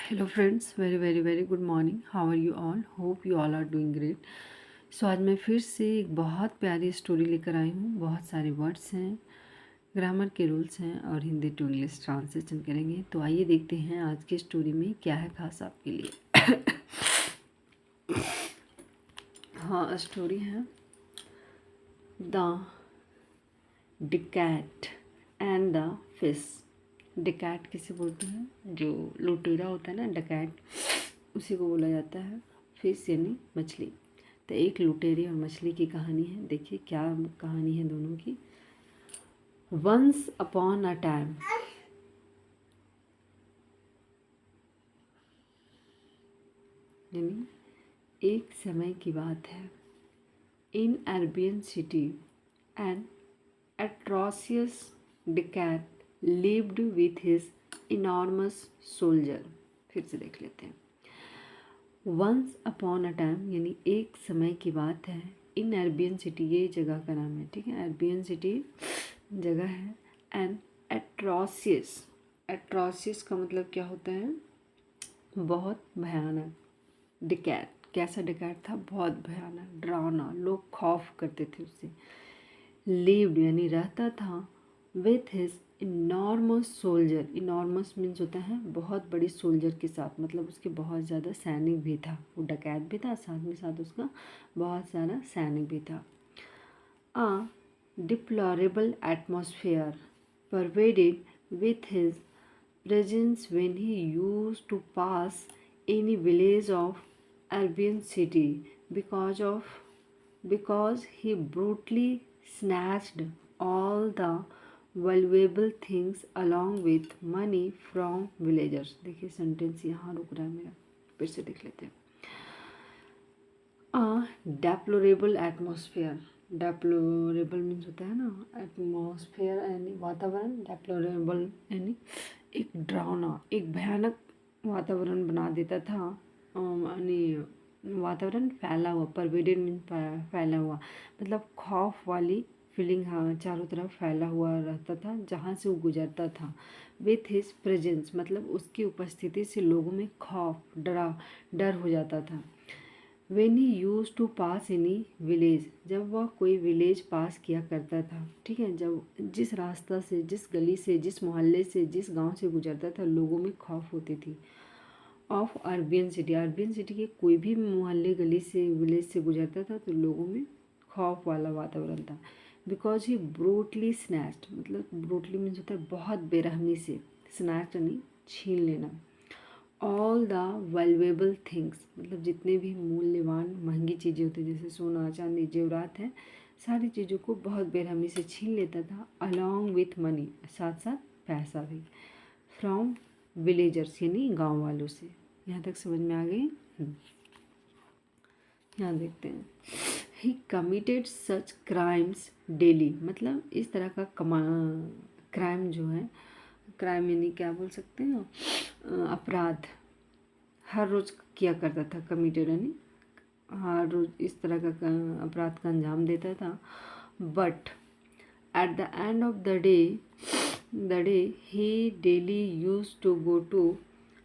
Hello friends, very very very good morning. How are you all? Hope you all are doing great. So आज मैं फिर से एक बहुत प्यारी स्टोरी लेकर आई हूँ। बहुत सारे वर्ड्स हैं, ग्रामर के रूल्स हैं और हिंदी टू इंग्लिश ट्रांसलेशन करेंगे। तो आइए देखते हैं आज की स्टोरी में क्या है खास आपके लिए। हाँ, स्टोरी है द डिकैट एंड द फिश। डिकैट किसे बोलते हैं? जो लुटेरा होता है ना, डकैट, उसी को बोला जाता है। फिश यानी मछली। तो एक लुटेरे और मछली की कहानी है। देखिए क्या कहानी है दोनों की। वंस अपॉन अ टाइम, यानी एक समय की बात है। In Arabian city an atrocious decade lived with his enormous soldier। फिर से देख लेते हैं। वंस अपॉन अ टाइम यानी एक समय की बात है। इन अरबियन सिटी, ये जगह का नाम है, ठीक है। अरबियन सिटी जगह है। एंड एट्रोसियस, एट्रोसियस का मतलब क्या होता है? बहुत भयानक। डिकैट, कैसा डिकैट था? बहुत भयानक, डरावना, लोग खौफ करते थे उससे। लिव्ड यानी रहता था। With his enormous soldier, enormous means होता है बहुत बड़ी सोल्जर के साथ, मतलब उसके बहुत ज़्यादा सैनिक भी था। वो डकैत भी था, साथ में साथ उसका बहुत सारा सैनिक भी था। A deplorable atmosphere pervaded with his presence when he used to pass any village of Arabian city because he brutally snatched all the valuable things along with money from villagers। देखिए सेंटेंस यहाँ रुक रहा है मेरा, फिर से देख लेते हैं। डेप्लोरेबल एटमोसफियर, डेप्लोरेबल मीन्स होता है ना एटमोसफियर यानी वातावरण, डेप्लोरेबल यानी एक डरावना, एक भयानक वातावरण बना देता था। यानी वातावरण फैला हुआ, परवेडेड मीन्स फैला हुआ, मतलब खौफ वाली फीलिंग, हाँ, चारों तरफ फैला हुआ रहता था जहाँ से वो गुजरता था। विथ हिज प्रेजेंस मतलब उसकी उपस्थिति से लोगों में खौफ, डर हो जाता था। When he use to pass any village, जब वह कोई विलेज पास किया करता था, ठीक है, जब जिस रास्ता से, जिस गली से, जिस मोहल्ले से, जिस गांव से गुजरता था, लोगों में खौफ होती थी। Of Arabian city, Arabian city के कोई भी मोहल्ले, गली से, विलेज से गुजरता था तो लोगों में खौफ वाला वातावरण था। बिकॉज ही ब्रूटली स्नैच्ड, मतलब ब्रूटली मीन्स होता है बहुत बेरहमी से, स्नैच्ड यानी छीन लेना। ऑल द वैल्यूएबल थिंग्स मतलब जितने भी मूल्यवान महंगी चीज़ें होती हैं, जैसे सोना चांदी जेवरात है, सारी चीज़ों को बहुत बेरहमी से छीन लेता था। अलॉन्ग विथ मनी, साथ साथ पैसा भी। फ्रॉम विलेजर्स यानी गांव वालों से। यहाँ तक समझ में आ गई? यहाँ देखते हैं। He committed such crimes daily, मतलब इस तरह का क्राइम जो है, क्राइम यानी क्या बोल सकते हैं, अपराध हर रोज़ किया करता था। कमिटेड यानी हर रोज़ इस तरह का अपराध का अंजाम देता था। But at the end of the day he daily use to go to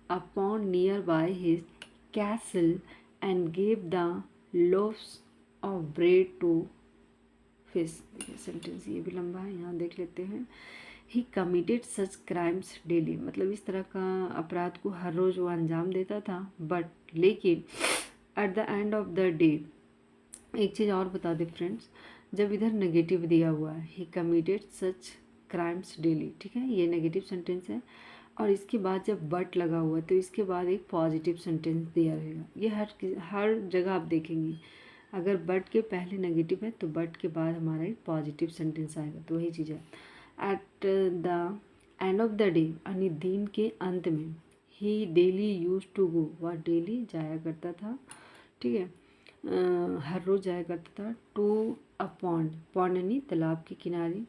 a pond nearby his castle and give the loaves of bread to fish. देखिए सेंटेंस ये भी लंबा है, यहाँ देख लेते हैं। He committed such crimes daily, मतलब इस तरह का अपराध को हर रोज़ वो अंजाम देता था। बट लेकिन eight the end of the day, एक चीज़ और बता दें फ्रेंड्स, जब इधर नेगेटिव दिया हुआ है, ही कमिटेड सच क्राइम्स डेली, ठीक है, ये नेगेटिव सेंटेंस है। और इसके बाद जब बट लगा हुआ है तो इसके बाद एक पॉजिटिव सेंटेंस दिया रहेगा। ये हर जगह आप देखेंगे, अगर बट के पहले नेगेटिव है तो बट के बाद हमारा एक पॉजिटिव सेंटेंस आएगा। तो वही चीज़ है। Eight the end of the day यानी दिन के अंत में, ही डेली यूज टू गो, वह डेली जाया करता था, ठीक है, हर रोज़ जाया करता था। टू अ पॉन्ड, पॉन्ड यानी तालाब के किनारे,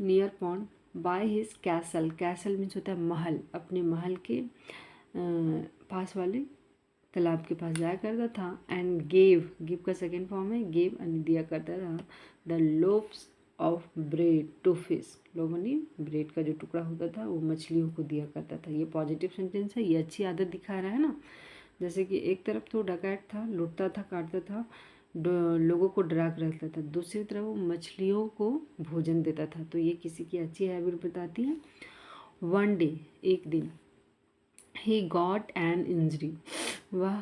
near pond bye his castle, castle means होता है महल, अपने महल के पास वाले तालाब के पास जाया करता था। एंड गिव का सेकेंड फॉर्म है गिव, यानी दिया करता था। The loaves of bread to fish, लोगों ने ब्रेड का जो टुकड़ा होता था वो मछलियों को दिया करता था। ये पॉजिटिव सेंटेंस है, ये अच्छी आदत दिखा रहा है ना। जैसे कि एक तरफ तो डकैत था, लूटता था, काटता था, लोगों को डरा कर रखता था, दूसरी तरफ वो मछलियों को भोजन देता था। तो ये किसी की अच्छी हैबिट बताती है। वन डे, एक दिन, ही गॉट एन इंजरी, वह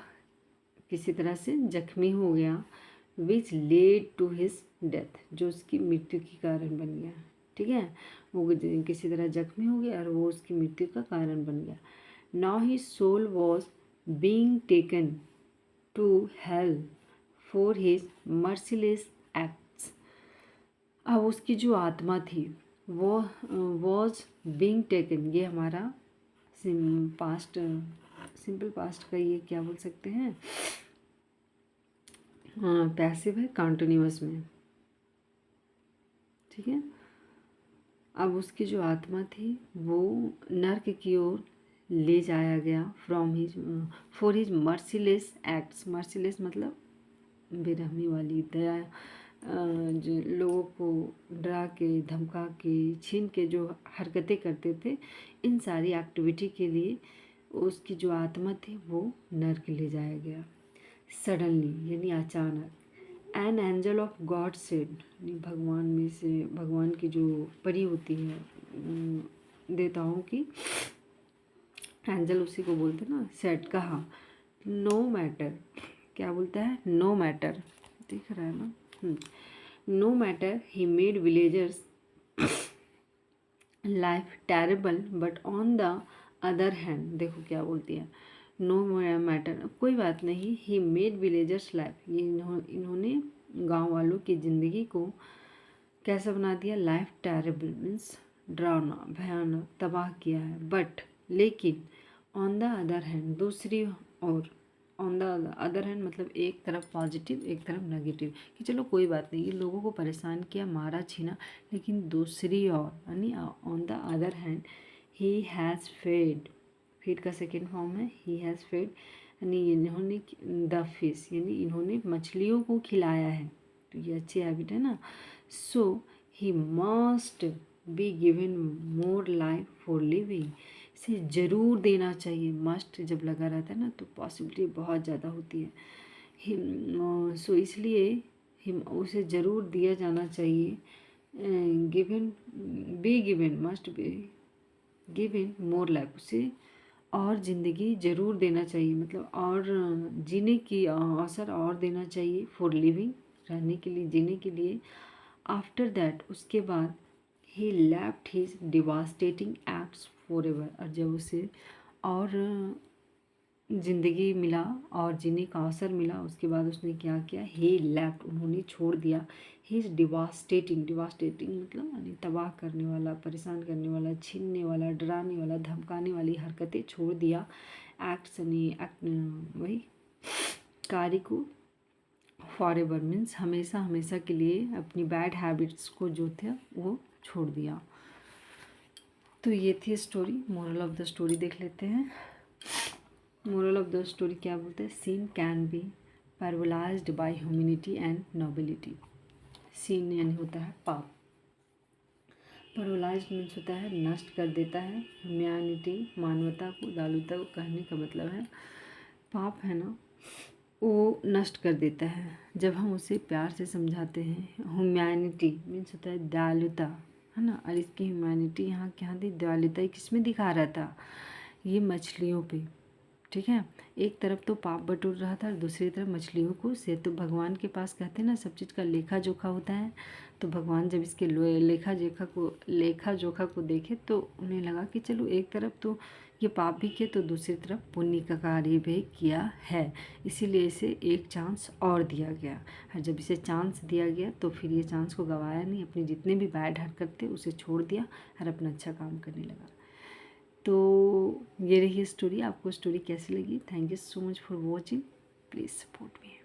किसी तरह से जख्मी हो गया, which led to his death, जो उसकी मृत्यु की कारण बन गया। ठीक है, वो किसी तरह जख्मी हो गया और वो उसकी मृत्यु का कारण बन गया। Now his soul was being taken to hell for his merciless acts, अब उसकी जो आत्मा थी वो वॉज बीइंग टेकन, ये हमारा पास्ट, सिंपल पास्ट का ये क्या बोल सकते हैं, पैसिव है कंटिन्यूअस में। ठीक है, अब उसकी जो आत्मा थी वो नर्क की ओर ले जाया गया from his for his merciless acts, merciless मतलब बेरहमी वाली, दया, जो लोगों को डरा के, धमका के, छीन के जो हरकतें करते थे, इन सारी एक्टिविटी के लिए उसकी जो आत्मा थी वो नर्क ले जाया गया। सडनली यानी अचानक, an angel of God said, भगवान में से, भगवान की जो परी होती है देवताओं की, एंजल उसी को बोलते ना, सेड कहा, नो मैटर, क्या बोलता है, नो मैटर, दिख रहा है ना, no matter he made villagers life terrible but on the other hand, देखो क्या बोलती है, नो मैटर, कोई बात नहीं, ही मेड विलेजर्स लाइफ, ये इन्होंने गांव वालों की ज़िंदगी को कैसा बना दिया, लाइफ टेरेबल मीन्स डरावना, भयानक, तबाह किया है, बट लेकिन ऑन द अदर हैंड, दूसरी ओर, ऑन द अदर हैंड मतलब एक तरफ पॉजिटिव एक तरफ नेगेटिव, कि चलो कोई बात नहीं, ये लोगों को परेशान किया, मारा, छीना, लेकिन दूसरी ओर यानी on the other hand he has fed, feed का सेकेंड फॉर्म है ही हैज़ फेड, यानी इन्होंने द फिश यानी इन्होंने मछलियों को खिलाया है, तो ये अच्छी हैबिट है ना। So he must be given more life for living, इसे ज़रूर देना चाहिए, मस्ट जब लगा रहता है ना तो पॉसिबिलिटी बहुत ज़्यादा होती है। सो इसलिए हिम उसे ज़रूर दिया जाना चाहिए, given, be given, must be given more life, उसे और ज़िंदगी ज़रूर देना चाहिए, मतलब और जीने की अवसर और देना चाहिए, फॉर लिविंग, रहने के लिए, जीने के लिए। आफ्टर दैट, उसके बाद, he left his devastating acts forever, और जब उसे और ज़िंदगी मिला और जीने का अवसर मिला, उसके बाद उसने क्या किया, ही लेफ्ट, उन्होंने छोड़ दिया, ही इज़ डिवास्टेटिंग, डिवास्टेटिंग मतलब यानी तबाह करने वाला, परेशान करने वाला, छीनने वाला, डराने वाला, धमकाने वाली हरकतें छोड़ दिया, एक्ट्स यानी वही कार्य को, फॉर एवर मीन्स हमेशा हमेशा के लिए अपनी बैड हैबिट्स को जो थे वो छोड़ दिया। तो ये थी story. Moral of the story देख लेते हैं। मोरल ऑफ द स्टोरी क्या बोलते हैं, scene can be parallelised by humanity and nobility, scene यानी होता है पाप, पैरवलाइज्ड मीन्स होता है नष्ट कर देता है, ह्यूमैनिटी मानवता को, दयालुता को कहने का मतलब है, पाप है ना वो नष्ट कर देता है जब हम उसे प्यार से समझाते हैं। ह्यूमैनिटी मीन्स होता है दयालुता, है ना, और इसकी ह्यूमैनिटी यहाँ क्या थी, दयालुता किस में दिखा रहा था, ये मछलियों पे। ठीक है, एक तरफ तो पाप बटोर रहा था और दूसरी तरफ मछलियों को से, तो भगवान के पास कहते हैं ना सब चीज़ का लेखा जोखा होता है, तो भगवान जब इसके लेखा जोखा को देखे तो उन्हें लगा कि चलो एक तरफ तो ये पाप भी किए तो दूसरी तरफ पुण्य का कार्य भी किया है, इसीलिए इसे एक चांस और दिया गया। और जब इसे चांस दिया गया तो फिर ये चांस को गंवाया नहीं, अपने जितने भी बैड हरकत थे उसे छोड़ दिया और अपना अच्छा काम करने लगा। तो ये रही स्टोरी। आपको स्टोरी कैसी लगी? Thank you so much for watching, please support me.